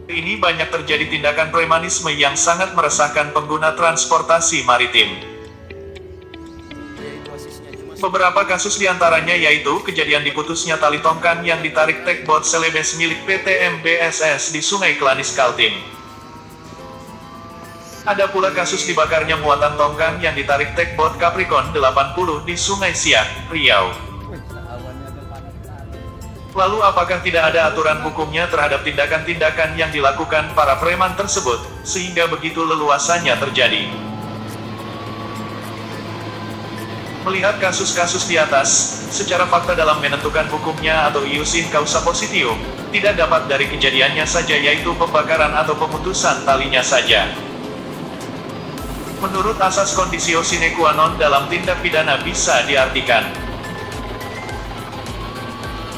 Ini banyak terjadi tindakan premanisme yang sangat meresahkan pengguna transportasi maritim. Beberapa kasus diantaranya yaitu kejadian diputusnya tali tongkang yang ditarik tekbot Celebes milik PT MBSS di Sungai Klanis Kaltim. Ada pula kasus dibakarnya muatan tongkang yang ditarik tekbot Capricorn 80 di Sungai Siak, Riau. Lalu apakah tidak ada aturan hukumnya terhadap tindakan-tindakan yang dilakukan para preman tersebut, sehingga begitu leluasannya terjadi? Melihat kasus-kasus di atas, secara fakta dalam menentukan hukumnya atau ius in causa positio, tidak dapat dari kejadiannya saja yaitu pembakaran atau pemutusan talinya saja. Menurut asas conditio sine qua non dalam tindak pidana bisa diartikan,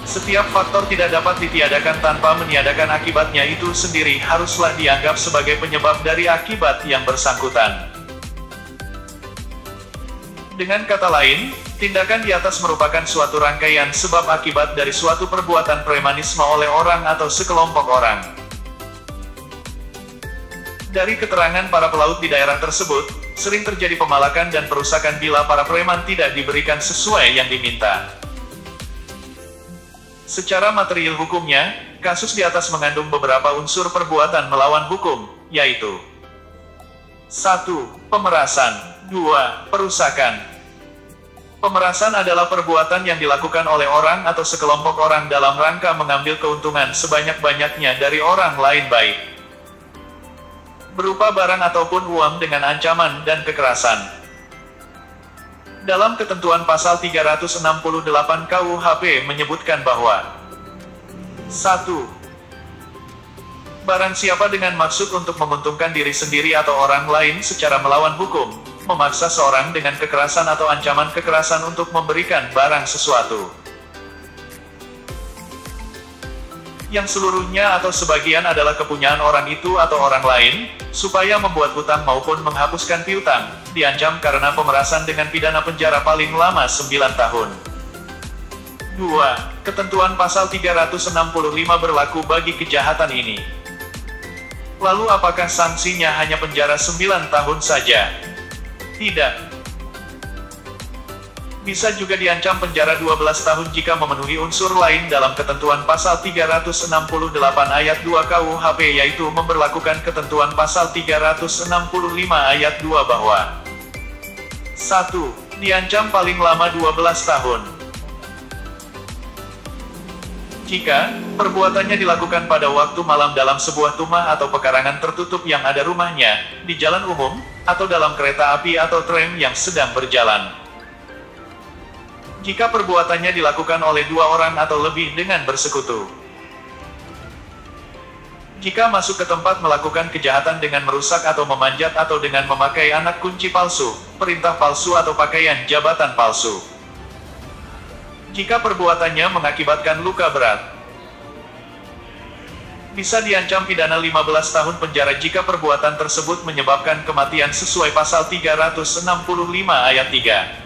setiap faktor tidak dapat ditiadakan tanpa meniadakan akibatnya itu sendiri haruslah dianggap sebagai penyebab dari akibat yang bersangkutan. Dengan kata lain, tindakan di atas merupakan suatu rangkaian sebab akibat dari suatu perbuatan premanisme oleh orang atau sekelompok orang. Dari keterangan para pelaut di daerah tersebut, sering terjadi pemalakan dan perusakan bila para preman tidak diberikan sesuai yang diminta. Secara material hukumnya, kasus di atas mengandung beberapa unsur perbuatan melawan hukum, yaitu 1. Pemerasan. 2. Perusakan. Pemerasan adalah perbuatan yang dilakukan oleh orang atau sekelompok orang dalam rangka mengambil keuntungan sebanyak-banyaknya dari orang lain baik berupa barang ataupun uang dengan ancaman dan kekerasan. Dalam ketentuan pasal 368 KUHP menyebutkan bahwa 1. Barang siapa dengan maksud untuk menguntungkan diri sendiri atau orang lain secara melawan hukum, memaksa seorang dengan kekerasan atau ancaman kekerasan untuk memberikan barang sesuatu, yang seluruhnya atau sebagian adalah kepunyaan orang itu atau orang lain, supaya membuat hutang maupun menghapuskan piutang, diancam karena pemerasan dengan pidana penjara paling lama 9 tahun. 2. Ketentuan pasal 365 berlaku bagi kejahatan ini. Lalu apakah sanksinya hanya penjara 9 tahun saja? Tidak. Bisa juga diancam penjara 12 tahun jika memenuhi unsur lain dalam ketentuan pasal 368 ayat 2 KUHP yaitu memberlakukan ketentuan pasal 365 ayat 2 bahwa 1. Diancam paling lama 12 tahun. Jika perbuatannya dilakukan pada waktu malam dalam sebuah rumah atau pekarangan tertutup yang ada rumahnya, di jalan umum, atau dalam kereta api atau tram yang sedang berjalan. Jika perbuatannya dilakukan oleh 2 orang atau lebih dengan bersekutu. Jika masuk ke tempat melakukan kejahatan dengan merusak atau memanjat atau dengan memakai anak kunci palsu, perintah palsu atau pakaian jabatan palsu. Jika perbuatannya mengakibatkan luka berat, bisa diancam pidana 15 tahun penjara jika perbuatan tersebut menyebabkan kematian sesuai pasal 365 ayat 3.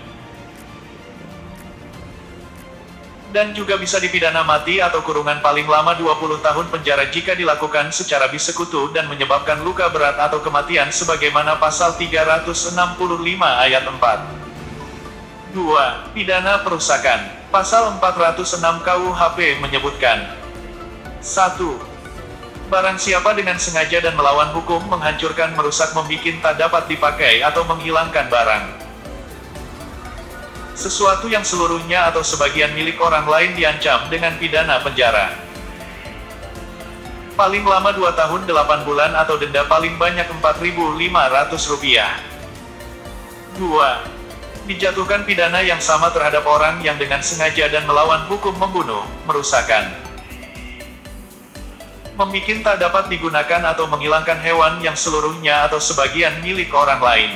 Dan juga bisa dipidana mati atau kurungan paling lama 20 tahun penjara jika dilakukan secara bersekutu dan menyebabkan luka berat atau kematian sebagaimana pasal 365 ayat 4. 2. Pidana perusakan. Pasal 406 KUHP menyebutkan 1. Barang siapa dengan sengaja dan melawan hukum menghancurkan, merusak, membikin tak dapat dipakai atau menghilangkan barang sesuatu yang seluruhnya atau sebagian milik orang lain diancam dengan pidana penjara paling lama 2 tahun 8 bulan atau denda paling banyak Rp4.500. 2. Dijatuhkan pidana yang sama terhadap orang yang dengan sengaja dan melawan hukum membunuh, merusakkan, membikin tak dapat digunakan atau menghilangkan hewan yang seluruhnya atau sebagian milik orang lain.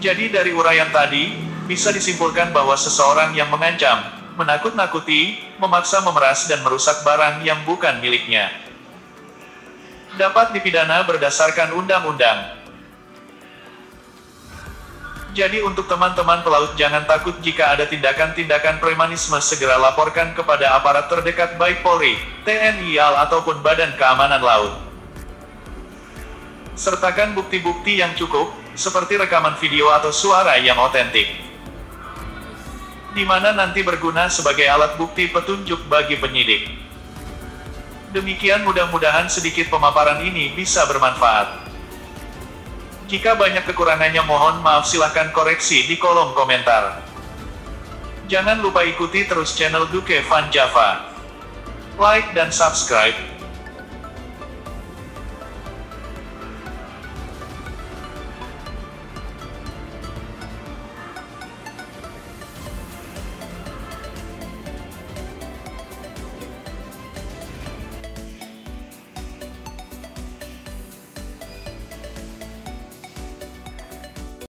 Jadi dari uraian tadi, bisa disimpulkan bahwa seseorang yang mengancam, menakut-nakuti, memaksa, memeras dan merusak barang yang bukan miliknya, dapat dipidana berdasarkan undang-undang. Jadi untuk teman-teman pelaut jangan takut jika ada tindakan-tindakan premanisme, segera laporkan kepada aparat terdekat baik Polri, TNI AL ataupun Badan Keamanan Laut. Sertakan bukti-bukti yang cukup, seperti rekaman video atau suara yang otentik, di mana nanti berguna sebagai alat bukti petunjuk bagi penyidik. Demikian, mudah-mudahan sedikit pemaparan ini bisa bermanfaat. Jika banyak kekurangannya mohon maaf, silahkan koreksi di kolom komentar. Jangan lupa ikuti terus channel Duke Van Java. Like dan subscribe.